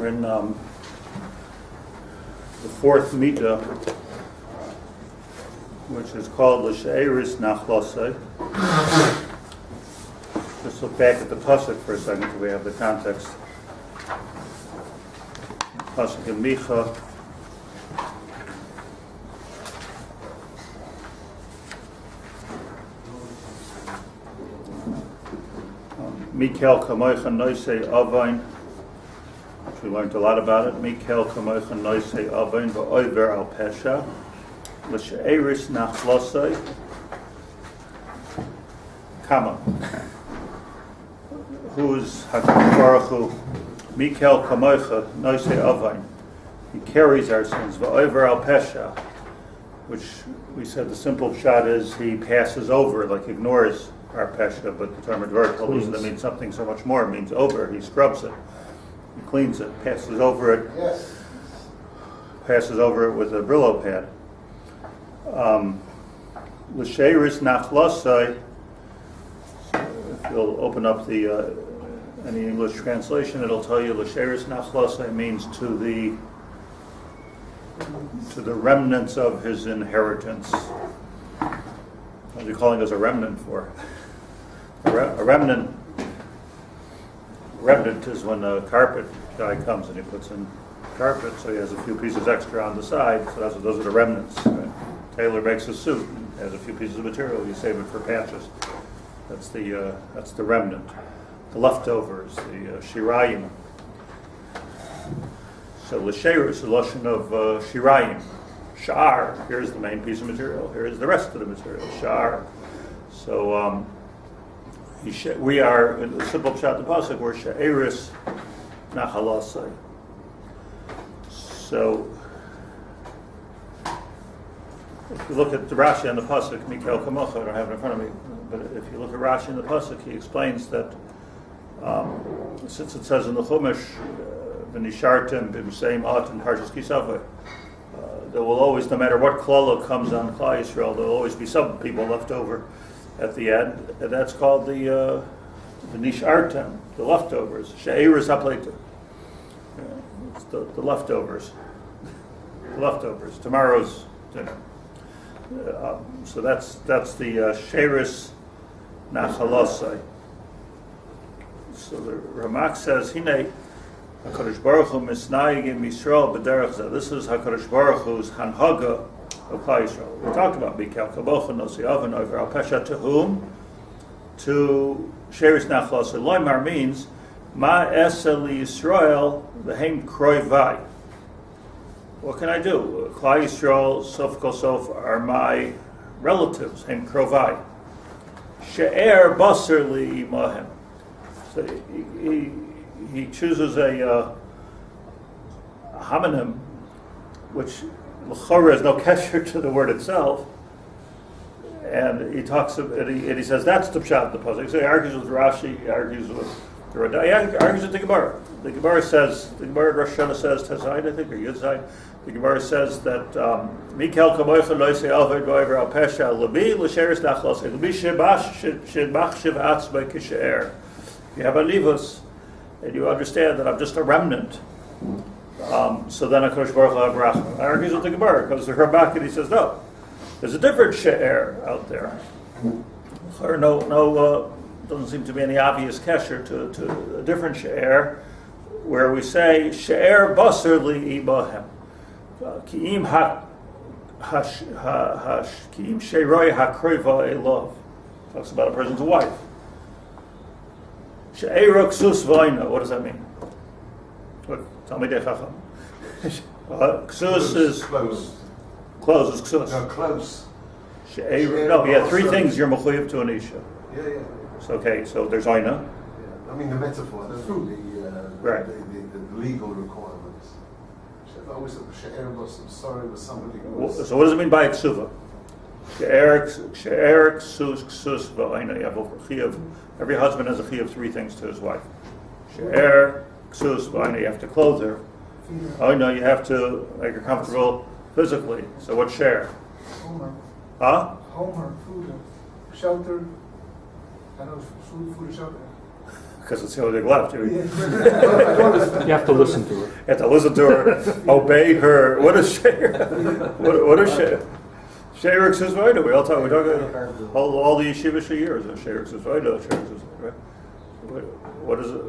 We're in the fourth mitzvah, which is called Leshe'eris Nachlaso. Let's look back at the pasuk for a second so we have the context. Pasuk in Micha. Mikel kamoicha noisei avain, which we learned a lot about it. Mikel kamoicha noisei avain v'oiver al pesha. Leshe'eris Nachlaso. Kama. Who is HaKadosh Baruch Hu? Mikel kamoicha noisei avain. He carries our sins. V'oiver al pesha, which we said the simple shot is he passes over, like ignores our pesha, but the Tomer Devorah told us that means something so much more. It means over. He scrubs it, he cleans it, passes over it, passes over it with a Brillo pad. Leshe'eris Nachlaso. If you'll open up the any English translation, it'll tell you Leshe'eris Nachlaso means to the remnants of his inheritance. What are you calling us a remnant for? A remnant is when a carpet guy comes and he puts in carpet, so he has a few pieces extra on the side. So those are the remnants. Right? Tailor makes a suit and has a few pieces of material. You save it for patches. That's the remnant. The leftovers, the shirayim. So Leshe'eris is the lashon of shirayim. Shar, here's the main piece of material. Here's the rest of the material. Shar. So we are, in the simple pshat the pasuk, we're Leshe'eris Nachlaso. So if you look at the Rashi on the pasuk, Mikel Kamocha, I don't have it in front of me, but if you look at Rashi in the pasuk, he explains that since it says in the Chumash, V'nishartem b'mseim at and Pardes Project, there will always, no matter what klala comes on Klal Yisrael, there will always be some people left over at the end, and that's called the nishartem, the leftovers. She'eris hapleita. It's the leftovers. The leftovers. Tomorrow's dinner. So that's the Leshe'eris Nachlaso. So the Ramak says, Hine HaKadosh Baruch Hu misnayigim Yisrael b'derech zeh. This is HaKadosh Baruch Hu's hanhaga of Klal Yisrael. We talked about Mikel kamocha noisei avain over al pesha, to whom? To Leshe'eris Nachlaso. Loimar means ma esa li Yisrael v'heim kroivai. What can I do? Klal Yisrael sof kol sof are my relatives, heim krovai. She'er basar li imahem. So he chooses a homonym, which l'chora has no kesher to the word itself, and he talks and he says that's the pshat the pasuk. So he argues with Rashi, he argues with the Radah, he argues with the Gemara. The Gemara says, the Gemara at Rosh Hashanah says Tezayin, I think, or Yudzayin. The Gemara says that Mikel kamoicha noisei avain v'oiver al pesha lebi Leshe'eris Nachlaso lebi shebachshiv atzmei kishe'er. You have a livus, and you understand that I'm just a remnant. So then HaKadosh Baruch Hu Haber argues with the Gemara, because the Ramak, he says, no, there's a different she'er out there. Or doesn't seem to be any obvious kesher to a different she'er, where we say, she'er basar li ibahem. Ki'im she'roi hakroiva elov. Talks about a person's wife. She'era ksus v'ayna. What does that mean? What? Talmidei Chacham. Ksus is close. Close is ksus. No, close. No, yeah, three things you're mechuyev to an isha. Yeah. So, okay, so there's ayna. Yeah. I mean the metaphor, the legal requirements. I always said she'er was sorry with somebody who was. So what does it mean by ksuva? She'er ksus v'ayna. You have a chiyuv. Every husband has a chiyuv of three things to his wife. She'er ksus v'ayna. You have to clothe her. Oh no, you have to make her comfortable physically. So what's she'er? Homer. Huh? Homer, food, shelter. I know food, shelter. because it's the only thing left. You have to listen to her. You have to listen to her, obey her. What is She'er? What is She'er? She'er Ksuzvayda. We all talk about all the yeshiva years. She'er Ksuzvayda. Right? What is it?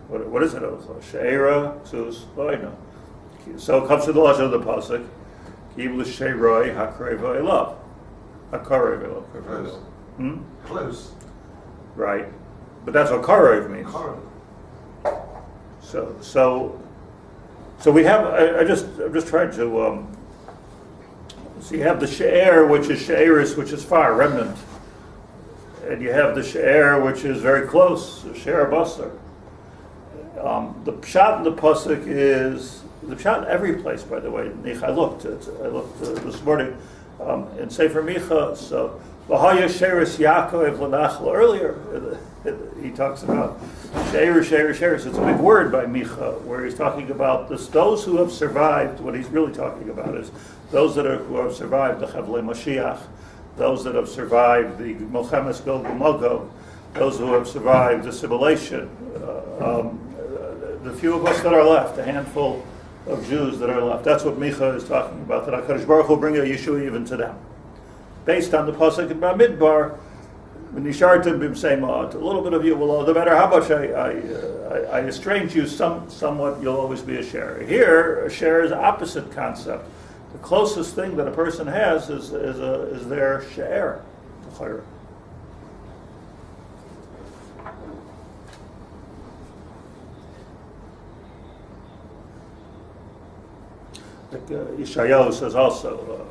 What is it? She'era Ksuzvayda. So it comes to the lashon of the pasuk. Kiblu She'roi Hakrei V'Elav. Hakarei V'Elav. Close. Right. But that's what karev means. Karev. So we have. I'm just trying to. So you have the she'er, which is she'eris, which is far, remnant, and you have the she'er, which is very close, she'er basar. The pshat in the pasuk is the pshat in every place. By the way, I looked this morning in Sefer Micha. So Leshe'eris Yaakov Nachlaso. Earlier, he talks about she'er. So it's a big word by Micha, where he's talking about those who have survived. What he's really talking about is those who have survived the Chavlei Mashiach, those that have survived the Milchemes Gog Magog, those who have survived assimilation. The few of us that are left, a handful of Jews that are left. That's what Micha is talking about. That HaKadosh Baruch Hu will bring a Yeshua even to them, based on the pasuk in Bamidbar. Nishartim b'mseimot, a little bit of you will, no matter how much I estrange you somewhat, you'll always be a she'er. Here, a she'er is the opposite concept. The closest thing that a person has is their she'er. Like Yeshayahu says also,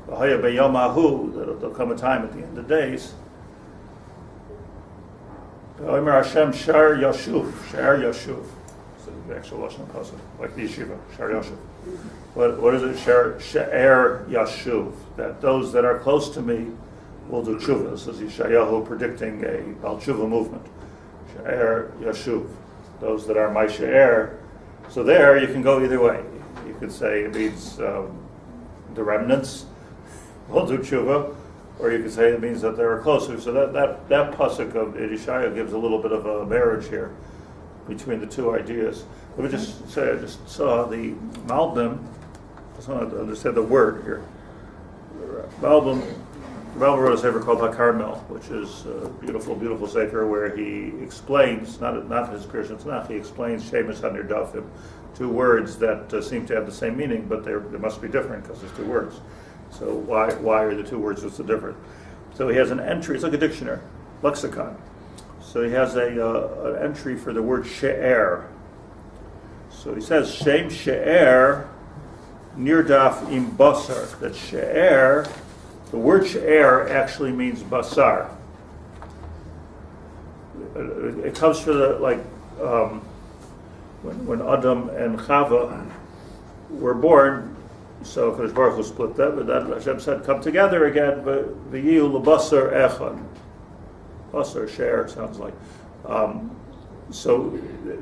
there'll come a time at the end of days. Hashem Shar Yashuv. It's the actual Lashon Pasuk, like the yeshiva, Shar Yashuv. What is it? Sha'er Yashuv. That those that are close to me will do tshuva. This is Yeshayahu predicting a Bal Tshuva movement. Sha'er Yashuv. Those that are my Sha'er. So there you can go either way. You could say it means the remnants will do tshuva, or you could say it means that they were closer. So that pasuk of Yeshaya gives a little bit of a marriage here between the two ideas. Let me just say, I just saw the Malbim. I just want to understand the word here. Malbim wrote a sefer called HaKarmel, which is a beautiful, beautiful sefer where he explains, not his Christian Tanakh, he explains Shemus HaNirdafim, two words that seem to have the same meaning, but they must be different because there's two words. So why are the two words what's the difference? So he has an entry, it's like a dictionary, lexicon. So he has an entry for the word she'er. So he says, Shem she'er nirdaf im basar. That she'er, the word she'er actually means basar. It comes from when Adam and Chava were born. So Kadosh Baruch Hu split them, and then Hashem said, "Come together again." But v'yiu lebasar echad, basar she'er sounds like. So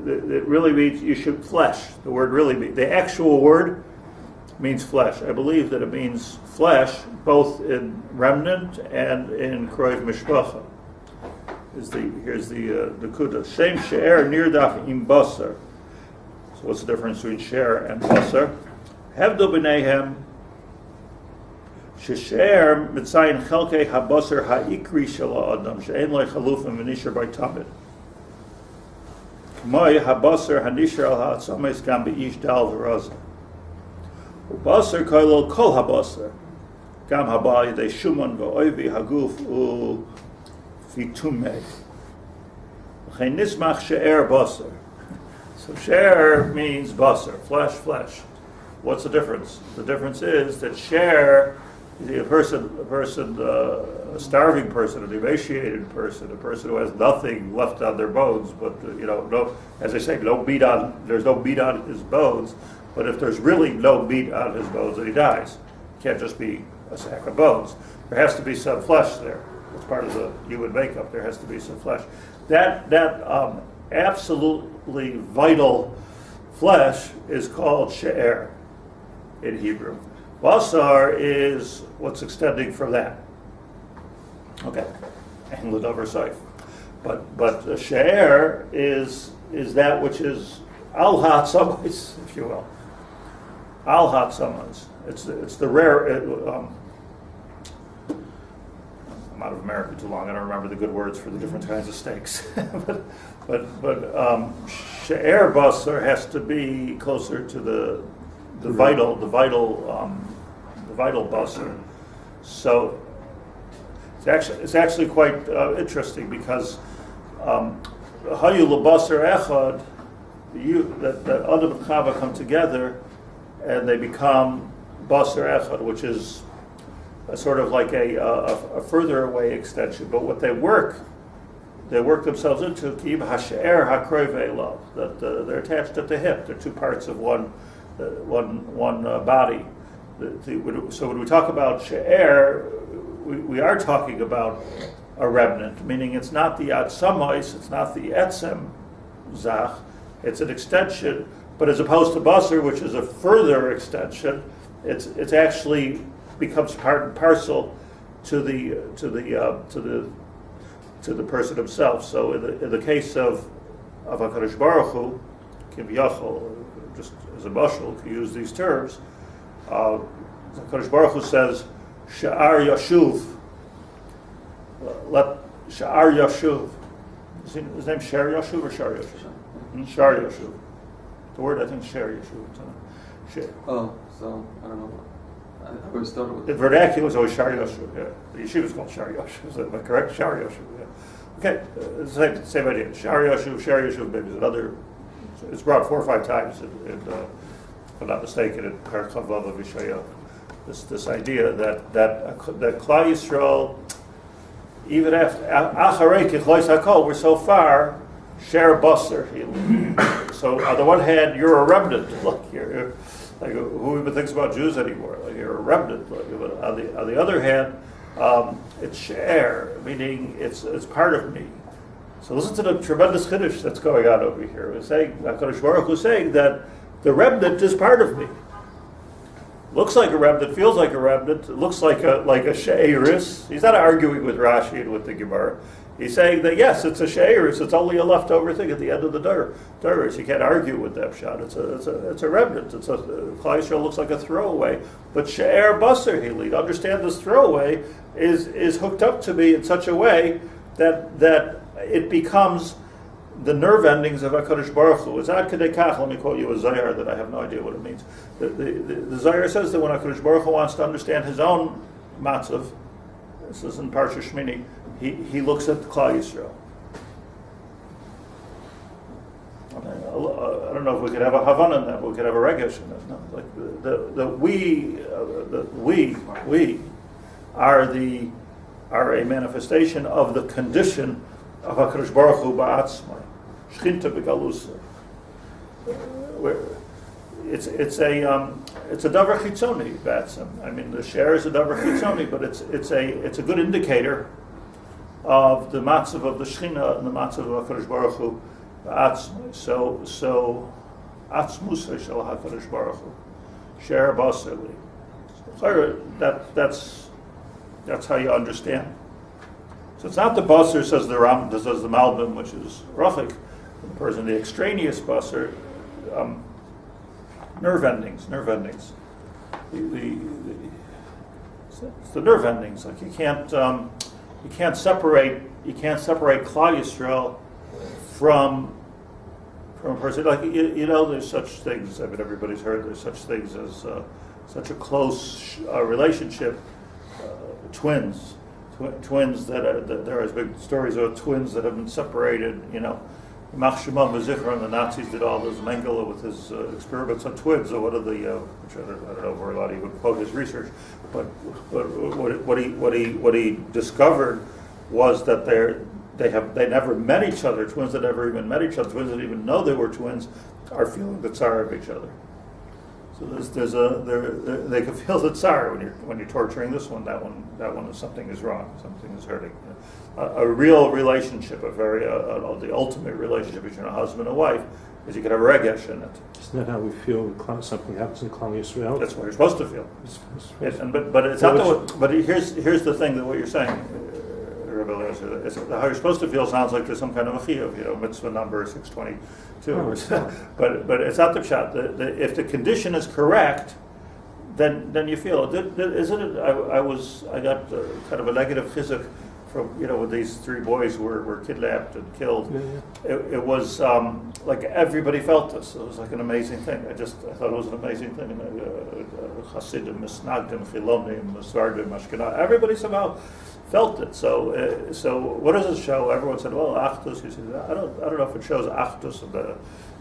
it really means you should flesh. The word really means, the actual word means flesh. I believe that it means flesh both in remnant and in kroiv mishpacha. Here's the kuda. Shem she'er nirdaf im basar. So what's the difference between she'er and basar? Hevdo b'neihem she'er mitzayin chelkei habasar ha'ikri shel ha'adam she'en lo chalufim v'nishar by tamid. K'moi habasar hanishar al ha'atzames gam be'ish dal v'razah. Ubasar koilo kol habasar gam haba yidei shuman v'oivi haguf u'fitumei. V'chein nismach she'er basar. So she'er means basar, flesh. What's the difference? The difference is that she'er, a starving person, an emaciated person, a person who has nothing left on their bones, but no, as I say, there's no meat on his bones. But if there's really no meat on his bones, then he dies. It can't just be a sack of bones. There has to be some flesh there. It's part of the human makeup. There has to be some flesh. That absolutely vital flesh is called she'er in Hebrew. Basar is what's extending from that. Okay. And Ladover Saif. But a she'er is that which is al ha'atzamas, if you will. Al ha'atzamas. It's the rare. I'm out of America too long. I don't remember the good words for the different kinds of steaks. but she'er basar has to be closer to the vital basar. So it's actually quite interesting because hayu lebasar echad, that Adam and Chava come together and they become basar echad, which is a sort of like a further away extension. But what they work themselves into kib hasher hakroiv elav, that they're attached at the hip. They're two parts of one body. So when we talk about she'er, we are talking about a remnant, meaning it's not the atzamos, it's not the etzem zach, it's an extension. But as opposed to basar, which is a further extension, it's actually becomes part and parcel to the person himself. So in the case of HaKadosh Baruch Hu, Kiviyachol, just as a mashal, to use these terms, HaKadosh Baruch Hu says, Sha'ar Yashuv, let Sha'ar Yashuv. Is his name Shar Yashuv or Shar Yashuv? Shar Yashuv. The word, I think, Shar Yashuv. Oh, so, I don't know. I always thought it was... The vernacular is always Shar Yashuv, yeah. The yeshiva is called Shar Yashuv, is that correct? Shar Yashuv, yeah. Okay, same idea. Shar Yashuv, maybe is another... It's brought 4 or 5 times, if I'm not mistaken, in Parak Chavav of Yeshaya. This idea that Klal Yisrael, even after Acharei Kichlois Hakol, we're so far share basar. So on the one hand, you're a remnant. Like who even thinks about Jews anymore? Like you're a remnant. But on the other hand, it's share, meaning it's part of me. So listen to the tremendous chiddush that's going on over here. We're saying HaKadosh Baruch Hu is saying that the remnant is part of me. Looks like a remnant, feels like a remnant. It looks like a she'eris. He's not arguing with Rashi and with the Gemara. He's saying that yes, it's a she'eris. It's only a leftover thing at the end of the duras. You can't argue with that shot. It's a remnant. Klal Yisrael looks like a throwaway, but she'er basar hilid. Understand this throwaway is hooked up to me in such a way that it becomes the nerve endings of HaKadosh Baruch Hu. It's ad kedei kach. Let me quote you a Zohar that I have no idea what it means. The Zohar says that when HaKadosh Baruch Hu wants to understand his own matzav, this is in Parsha Shmini, he looks at Klal Yisrael. I don't know if we could have a Havana in that, but we could have a Regesh in that. No, like we are a manifestation of the condition of HaKadosh Baruch Hu ba'atzmai. Shchinta b'galusa. It's a davar chitzoni, ba'atzim. I mean, the share is a davar chitzoni, but it's a good indicator of the matzav of the Shechina and the matzav of HaKadosh Baruch Hu ba'atzmai. So atzmusay shel HaKadosh Baruch Hu. Share basarli. That's how you understand. So it's not the basar, says the Malbim, which is Rachik, the person, the extraneous basar, nerve endings. It's the nerve endings. Like you can't separate Klal Yisrael from a person. Like there's such things. I mean, everybody's heard there's such things as such a close relationship. Twins that there are big stories of twins that have been separated. Mach Shema V'Zichron, the Nazis did all this Mengele with his experiments on twins. So what are the which I don't know where a lot of you would quote his research, but what he discovered was that they never met each other. Twins that never even met each other, twins that even know they were twins, are feeling the tsar of each other. So they can feel the tsar when you're torturing this one, that one is something is wrong, something is hurting. A real relationship, the ultimate relationship between a husband and wife, is you can have a regesh in it. Isn't that how we feel when something happens in Klal Yisrael? That's what you're supposed to feel. But it's not. But here's the thing that what you're saying, Rabbi, feels. How you're supposed to feel sounds like there's some kind of a chiyuv, mitzvah number 622. But it's not the pshat. If the condition is correct, then you feel it. Isn't it? I got kind of a negative chizuk from when these three boys were kidnapped and killed. It was like everybody felt this. It was like an amazing thing. I thought it was an amazing thing. Hasidim, Misnagdim, Chilonim, Sardim, Ashkenaz. Everybody somehow felt it. So what does it show? Everyone said, "Well, Achdus." You said, I don't know if it shows Achdus in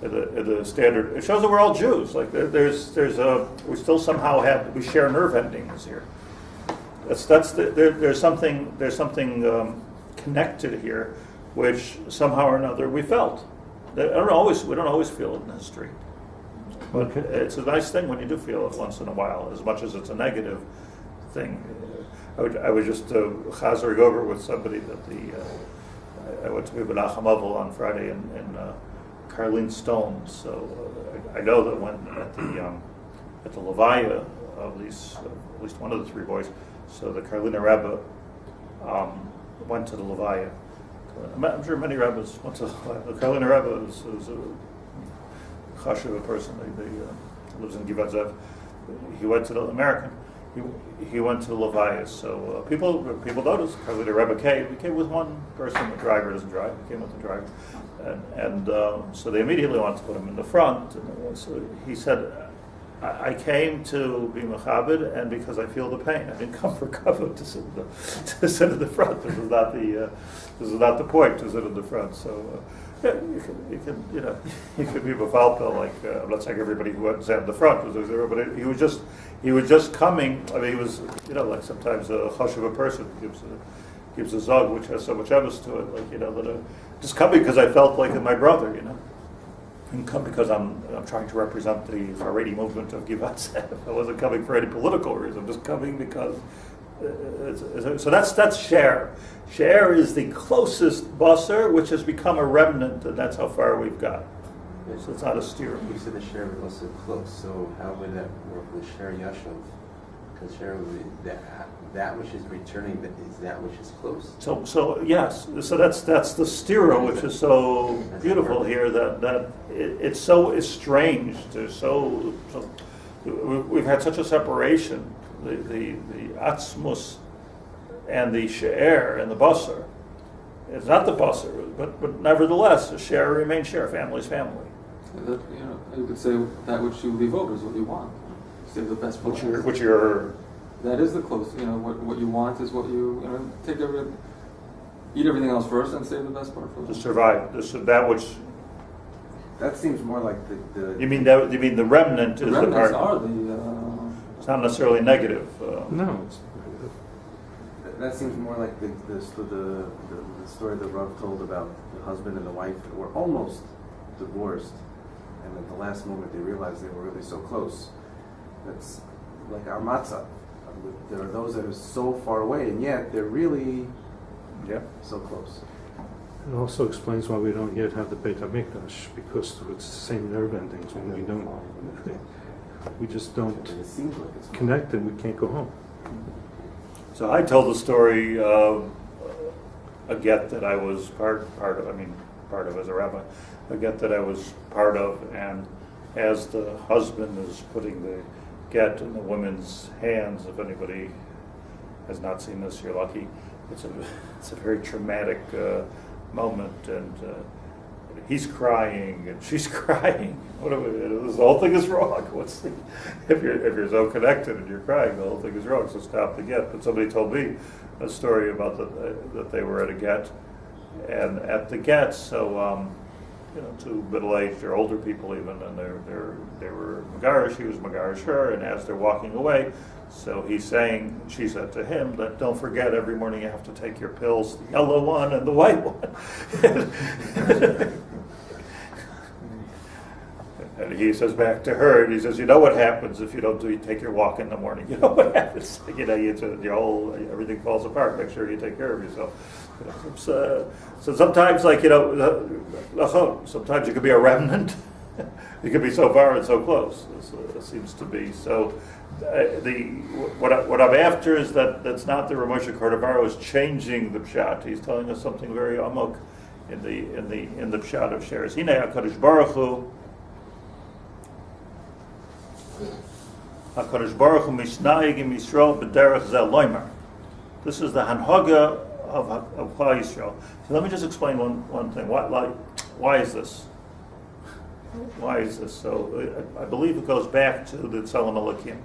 the standard. It shows that we're all Jews. Like we still somehow we share nerve endings here. There's something connected here, which somehow or another we felt. We don't always feel it in history, but it's a nice thing when you do feel it once in a while, as much as it's a negative thing. I was just chazering over with somebody that I went to Menachem Avel on Friday in Carlene Stone, so I know that when at the Levaya of these at least one of the three boys. So the Karliner Rebbe went to the Levaya. I'm sure many Rebbes went to the Levaya. The Karliner Rebbe is a chashuv person. He lives in Givat Zev. He went to the American. He went to the Levaya. So people noticed. Karliner Rebbe came. He came with one person. The driver doesn't drive. He came with the driver, and so they immediately wanted to put him in the front. And so he said, I came to be mechabed, and because I feel the pain, I didn't come for kavod to sit in the front. This is not the point to sit in the front. So you could be mefalpel, like I'm not saying everybody who went and sat in the front was there, but he was just coming. I mean, he was like sometimes a chashuv person gives a zog which has so much emes to it, like that just coming because I felt like my brother, and come because I'm trying to represent the Haredi movement of Givat Zev. I wasn't coming for any political reason. I'm just coming because. So that's share. Share is the closest basar, which has become a remnant, and that's how far we've got. So it's not a steer. You said the share was also close. So how would that work with share yashav? Because share would be that which is returning, is that which is close. So yes. So that's the stira, which is so beautiful here. That it's so estranged. There's so we've had such a separation. The atzmus and the she'er and the basar. It's not the basar, but nevertheless, the she'er remains she'er. Family's family. That, you could say that which you leave over is what you want. Save the best for last. Which you're. That is the close. What you want is what you eat everything else first and save the best part for last. To survive. That which. That seems more like the. You mean the remnant the is remnants the part. Are the. It's not necessarily negative. No. That seems more like the story that Rav told about the husband and the wife that were almost divorced, and at the last moment they realized they were really so close. That's like our matzah. There are those that are so far away, and yet they're really so close. It also explains why we don't yet have the Beit HaMikdash, because it's the same nerve endings when we don't. We just don't It seems like it's connect, and we can't go home. So I told the story of a get that I was part of as a rabbi, a get that I was part of, and as the husband is putting the get in the woman's hands, if anybody has not seen this, you're lucky. It's a very traumatic moment, and he's crying and she's crying. The whole thing is wrong. If you're so connected and you're crying, the whole thing is wrong. So stop the get. But somebody told me a story about that they were at a get, and at the get, so two middle-aged or older people even, and they were megarish. He was megarish her, and as they're walking away, so she said to him that don't forget every morning you have to take your pills, the yellow one and the white one. And he says back to her, and he says, what happens if you don't take your walk in the morning? You know what happens? Everything falls apart. Make sure you take care of yourself. So sometimes, sometimes you could be a remnant, It can be so far and so close. It seems to be so. What I'm after is that's not the Rav Moshe Cordevaro is changing the pshat. He's telling us something very amok in the pshat of Leshe'eris. Hinei HaKadosh Baruch Hu. HaKadosh Baruch Hu misnaig im Yisrael b'derech zeh loimer. This is the hanhaga of Klal Yisrael. So let me just explain one thing. Why is this? Why is this? So I believe it goes back to the Tzelem Elokim.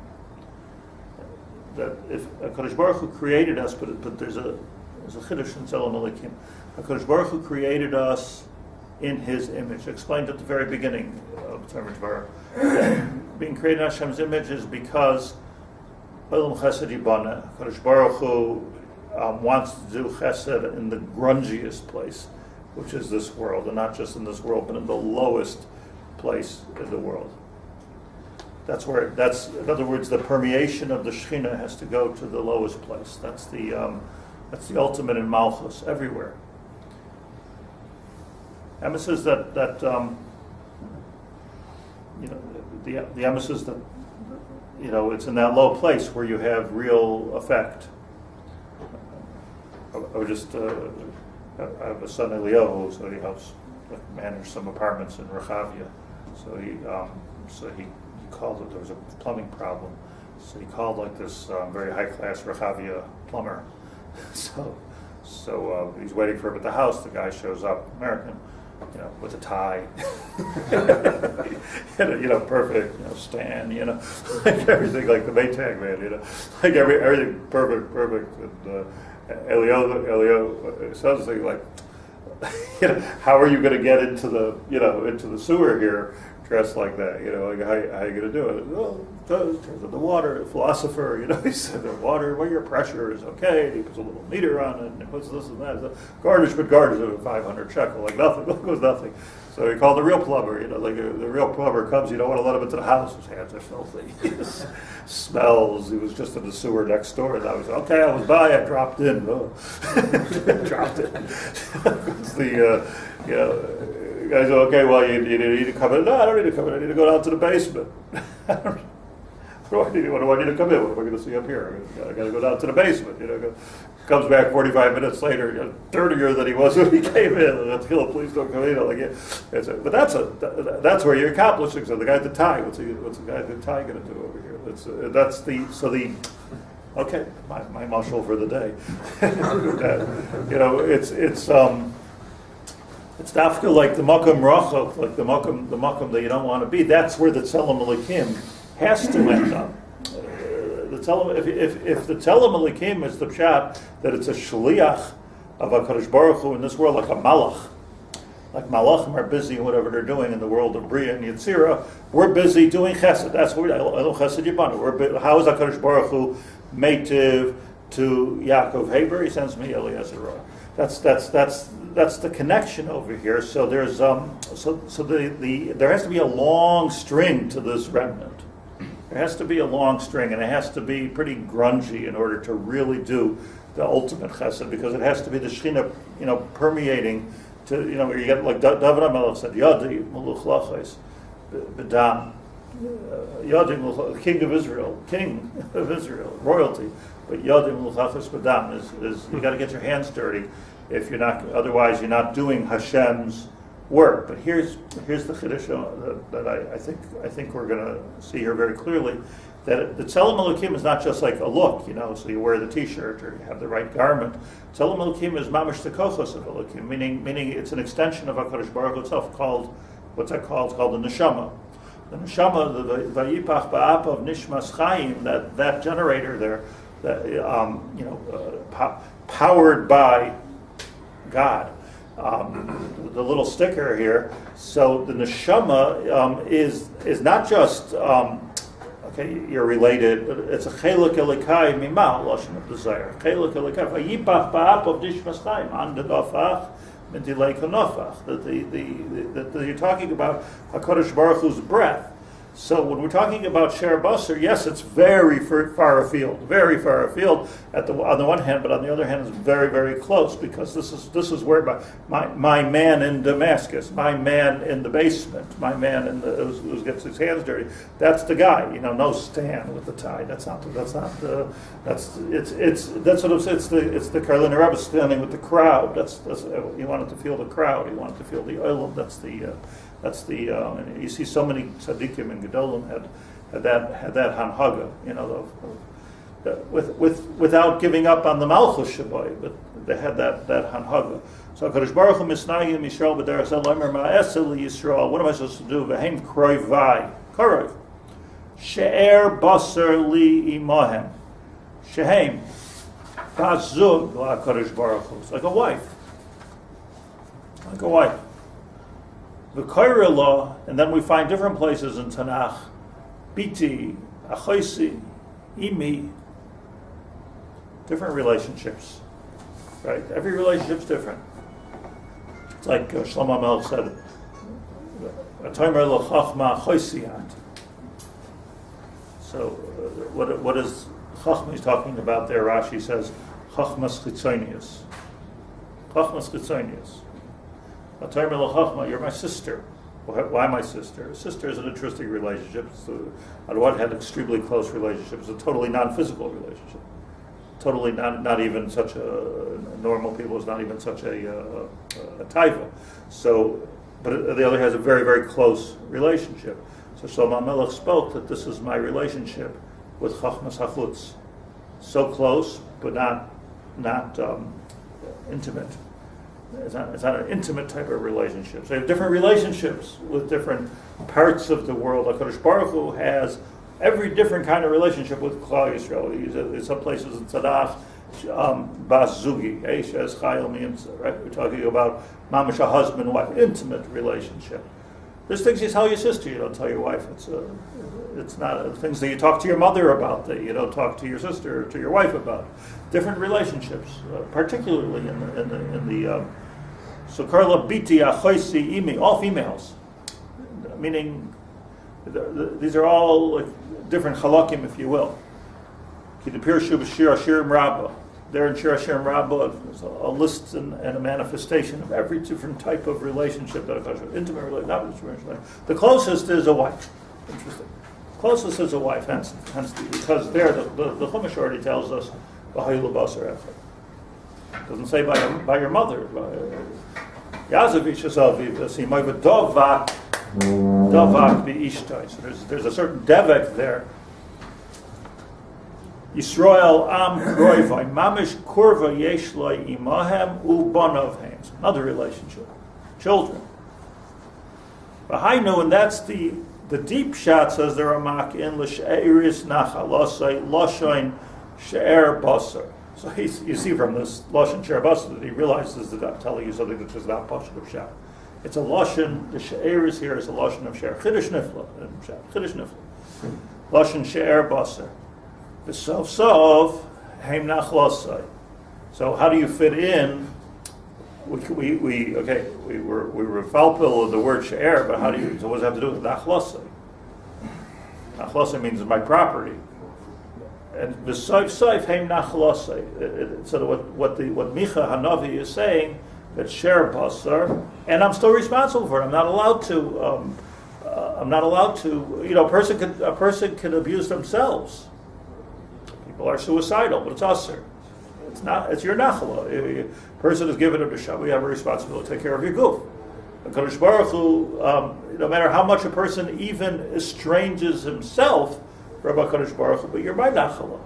That if HaKadosh Baruch Hu created us, but there's a chiddush in Tzelem Elokim. HaKadosh Baruch Hu created us in His image. Explained at the very beginning of Tomer Devorah. Being created in Hashem's image is because Olam Chesed Yibana. HaKadosh Baruch Hu wants to do Chesed in the grungiest place, which is this world, and not just in this world, but in the lowest place in the world. That's in other words, the permeation of the Shekhinah has to go to the lowest place. That's the ultimate in Malchus everywhere. Emes that the emes that it's in that low place where you have real effect. I have a son Elio, so he helps manage some apartments in Rechavia. So he called it. There was a plumbing problem, so he called like this very high class Rechavia plumber. So he's waiting for him at the house. The guy shows up, American, with a tie, perfect, stand, like everything, like the Maytag man, like everything perfect. And Elio says things like, how are you going to get into the sewer here dressed like that? Like how are you going to do it? Well, turns out the water philosopher, he said the water, your pressure is okay. And he puts a little meter on it, and he puts this and that. Garnish with 500 shekel, like nothing. Look, was nothing. So he called the real plumber. Like the real plumber comes, you don't want to let him into the house. His hands are filthy. Smells. He was just in the sewer next door, and I was by. I dropped in. Dropped in. It's the guys go, okay, well, you need to come in. No, I don't need to come in. I need to go down to the basement. What do I need to come in? What am I going to see up here? I got to go down to the basement. Comes back 45 minutes later, dirtier than he was when he came in. Please don't come in. But that's where you're accomplishing. So the guy at the tie, what's the guy at the tie going to do over here? Okay, my mashal for the day. It's dafka like the makam rachov, like the makam that you don't want to be. That's where the Tzelem Elokim has to end up. If the Tzelem Elokim is the pshat that it's a shliach of HaKadosh Baruch Hu in this world, like a malach, like malachim are busy in whatever they're doing in the world of Bria and Yetzirah, we're busy doing chesed. That's what Elul Chesed Yibana. How is HaKadosh Baruch Hu metiv to Yaacov Haber? He sends me Eliezer Roy. That's the connection over here. So there's there has to be a long string to this remnant. There has to be a long string, and it has to be pretty grungy in order to really do the ultimate chesed, because it has to be the Shekhinah, permeating to, where you get, like David HaMelech said, Yadi Meluch Lachais B'dam, Yadi Meluch, king of Israel, royalty, but Yadi Meluch Lachais B'dam is you got to get your hands dirty. If you're not, otherwise you're not doing Hashem's work. But here's the chiddush that I think we're going to see here very clearly, that the Tzelem Elokim is not just like a look, so you wear the T-shirt or you have the right garment. Tzelem Elokim is mamash tekochos of Elokim, meaning it's an extension of HaKadosh Baruch Hu itself, called the neshama. The neshama, the vayipach ba'apav nishmas chayim, that generator there, powered by God. The little sticker here. So the neshama is not just you're related. It's a chelak elikai mima lashon of desire. Chelak elikai vayipach ba'apav nishmas chayim an denofach midilei kanofach. That you're talking about HaKadosh Baruch Hu's breath. So when we're talking about Sher Basar, yes, it's very far afield. On the one hand, but on the other hand, it's very, very close, because this is where my man in Damascus, my man in the basement, my man who gets his hands dirty. That's the guy. No Stan with the tie. It's the Karliner Rebbe standing with the crowd. That's you wanted to feel the crowd. You wanted to feel the oil. You see so many tzadikim and gedolim had that hanhaga, without giving up on the malchus shaboy, but they had that hanhaga. So Kadosh Baruch Hu misnayim Yisrael b'derech zel omer ma'aseh Yisrael. What am I supposed to do? V'heim kroy vai korov she'er basar li imahem she'heim bazug la'Kadosh Baruch Hu. It's like a wife. The Kaira law, and then we find different places in Tanakh, Biti, Achoisi, Imi, different relationships, right? Every relationship's different. It's like Shlomo Melech said, Tomer Devorah Choisiyat. So, what is Chachma he's talking about there? Rashi says, Chachmas Chitzonius. Chachmas Chitzonius. You're my sister. Why my sister? Sister is an interesting relationship. On one hand, extremely close relationship. It's a totally non-physical relationship. Totally not even such a normal people. It's not even such a taiva. So, but on the other hand, has a very, very close relationship. So Shlomo Melech spoke that this is my relationship with Chachmas Hachutz. So close, but not intimate. It's not an intimate type of relationship. So you have different relationships with different parts of the world. HaKadosh Baruch Hu has every different kind of relationship with Klal Yisrael. In some places in Tzadach, Bas Zugi, Eshes Chayil Miyimsa, right? We're talking about mamash, a husband, wife, intimate relationship. There's things you tell your sister, you don't tell your wife. It's not things that you talk to your mother about that you don't talk to your sister or to your wife about. Different relationships, particularly in the so Karla Biti Achoisi Imi, all females, meaning these are all like different halakim, if you will. Kidapir Shub Shir Ashirim Rabbah. There in Shir Ashirim Rabbah, there's a list and a manifestation of every different type of relationship that intimate relationship, not intimate. The closest is a wife. Interesting. Closest is a wife, hence because there the Chumash already tells us V'hayu l'basar echad. Doesn't say by your mother. Yazavich asaviv asimay v'davak v'ishtai. So there's a certain devek there. Yisrael am kroivai mamish kurva yesh lo imahem u'banavhem. Another relationship. Children. V'hainu, and that's the deep shot, says the Ramak, in Leshe'eris Nachlaso Loshain She'er Basar. So you see from this Loshain She'er Basar that he realizes that I'm telling you something that is not Pashut of Shah. It's a Loshain, the She'eris here is a Loshain of She'er. Chiddush Nifla. Loshain She'er Basar. The Sof Heim Nachlaso. So how do you fit in? We were falpil of the word she'er, but how do you? So what does it have to do with nachlaso? Nachlaso means my property, and the soif heim nachlaso. So what Micha Hanavi is saying, that she'er basar, and I'm still responsible for it. I'm not allowed to. A person can abuse themselves. People are suicidal, but it's usher. It's your nachala. A person is given a neshama. We have a responsibility to take care of your goof. HaKadosh Baruch Hu, no matter how much a person even estranges himself from HaKadosh Baruch Hu, but you're my nachala.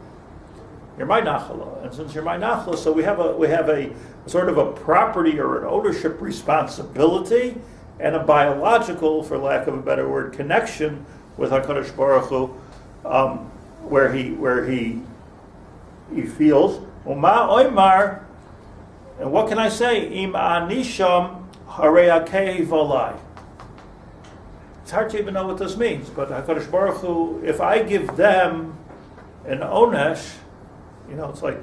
You're my nachala, and since you're my nachala, so we have a sort of a property or an ownership responsibility and a biological, for lack of a better word, connection with HaKadosh Baruch Hu, where he feels. Uma oimar, and what can I say? Im anisham hareakei volai. It's hard to even know what this means, but HaKadosh Baruch Hu, if I give them an onesh, it's like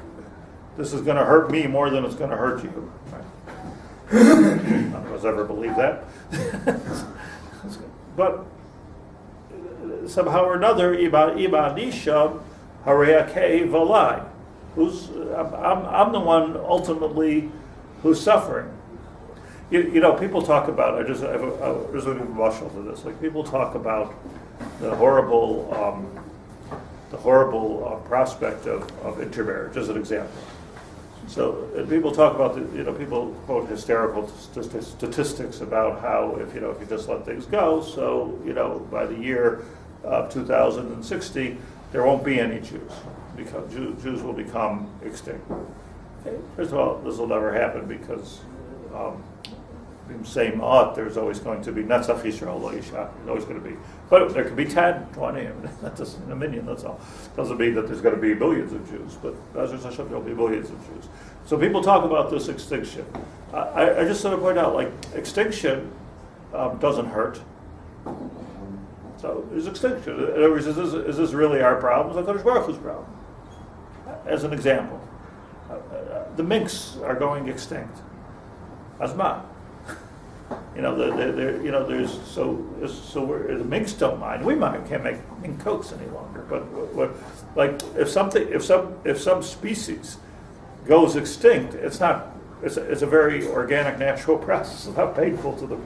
this is going to hurt me more than it's going to hurt you. Right? None of us ever believe that. But somehow or another, Iba Harei Kei Valai. I'm the one ultimately who's suffering. You know, people talk about. There's a mashal to this. Like people talk about the horrible prospect of intermarriage as an example. So people talk about people quote hysterical statistics about how if you just let things go, so by the year 2060 there won't be any Jews because Jews will become extinct. Okay. First of all, this will never happen because same odd. There's always going to be Netzach Yisrael Lo Yishak. There's always going to be, but there could be 10, 20, that doesn't a million. That's all. Doesn't mean that there's going to be millions of Jews, but there'll be millions of Jews. So people talk about this extinction. I just sort of point out, like extinction doesn't hurt. So there's extinction. In other words, is this really our problem? It's HaKadosh Baruch Hu's problem. As an example, the minks are going extinct. Asma. There's the minks don't mind. We can't make mink coats any longer. But if some species goes extinct, it's a very organic, natural process. It's not painful to the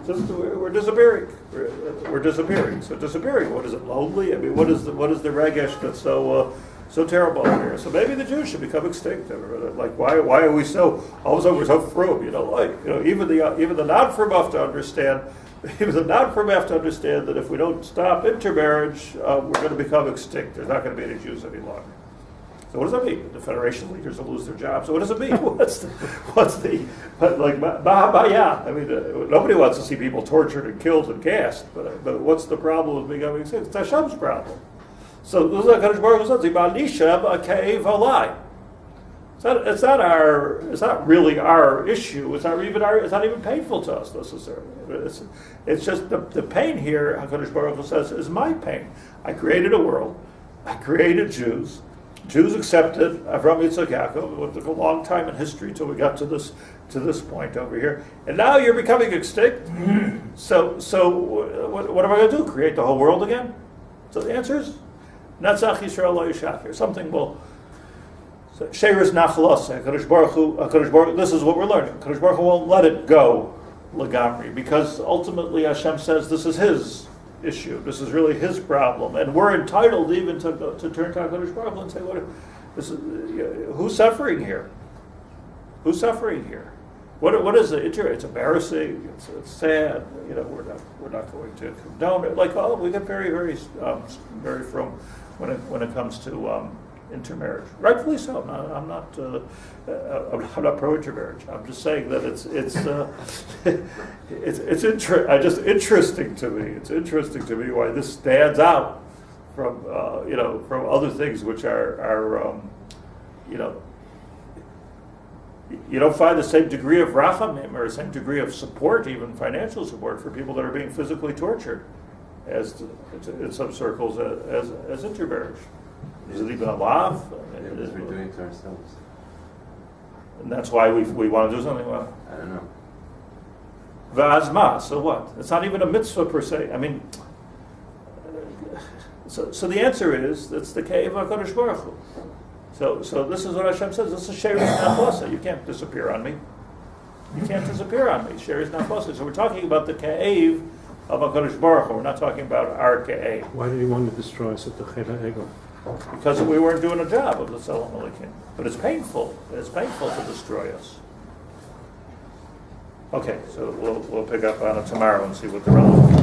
we're disappearing. We're disappearing. So disappearing. What is it? Lonely? I mean, what is the regesh that's so terrible here? So maybe the Jews should become extinct. Like why are we so all of a sudden we're so frum? Even the non-frum have to understand. Even the non-frum have to understand that if we don't stop intermarriage, we're going to become extinct. There's not going to be any Jews any longer. So what does that mean? The Federation leaders will lose their jobs. So what does it mean? I mean, nobody wants to see people tortured and killed and gassed. But what's the problem with becoming extinct? It's Hashem's problem. So this is what HaKadosh Baruch Hu says. It's not really our issue. It's not even painful to us necessarily. It's just the pain here. HaKadosh Baruch Hu says is my pain. I created a world. I created Jews. Jews accepted Avram Yitzchak Yaakov. It took a long time in history till we got to this point over here. And now you're becoming extinct. So what am I going to do? Create the whole world again? So the answer is Netzach Yisrael Lo Yishak. Something will. Leshe'eris Nachlaso. HaKadosh Baruch Hu. This is what we're learning. HaKadosh Baruch Hu won't let it go legamri because ultimately Hashem says this is His issue. This is really His problem, and we're entitled even to turn to HaKadosh Baruch Hu and say, who's suffering here? Who's suffering here? What is it? It's embarrassing. It's sad. We're not going to condone it. Like we get very very very from when it comes to intermarriage. Rightfully so. I'm not pro intermarriage. I'm just saying that it's interesting to me. It's interesting to me why this stands out from from other things which are you don't find the same degree of rachamim or the same degree of support, even financial support, for people that are being physically tortured, as in some circles as intermarriage. Is it even allowed? Because we're doing it to ourselves. And that's why we want to do something about it. I don't know. V'azma, so what? It's not even a mitzvah per se. I mean, so the answer is that's the cave of HaKadosh Baruch Hu. So this is what Hashem says. This is Leshe'eris Nachlaso. You can't disappear on me. You can't disappear on me. Leshe'eris Nachlaso. So we're talking about the cave of HaKadosh Baruch Hu. We're not talking about our cave. Why do you want to destroy us at the Chelak Ego? Because we weren't doing a job of the Tzelem Elokim. But it's painful. It's painful to destroy us. Okay, so we'll pick up on it tomorrow and see what the relevant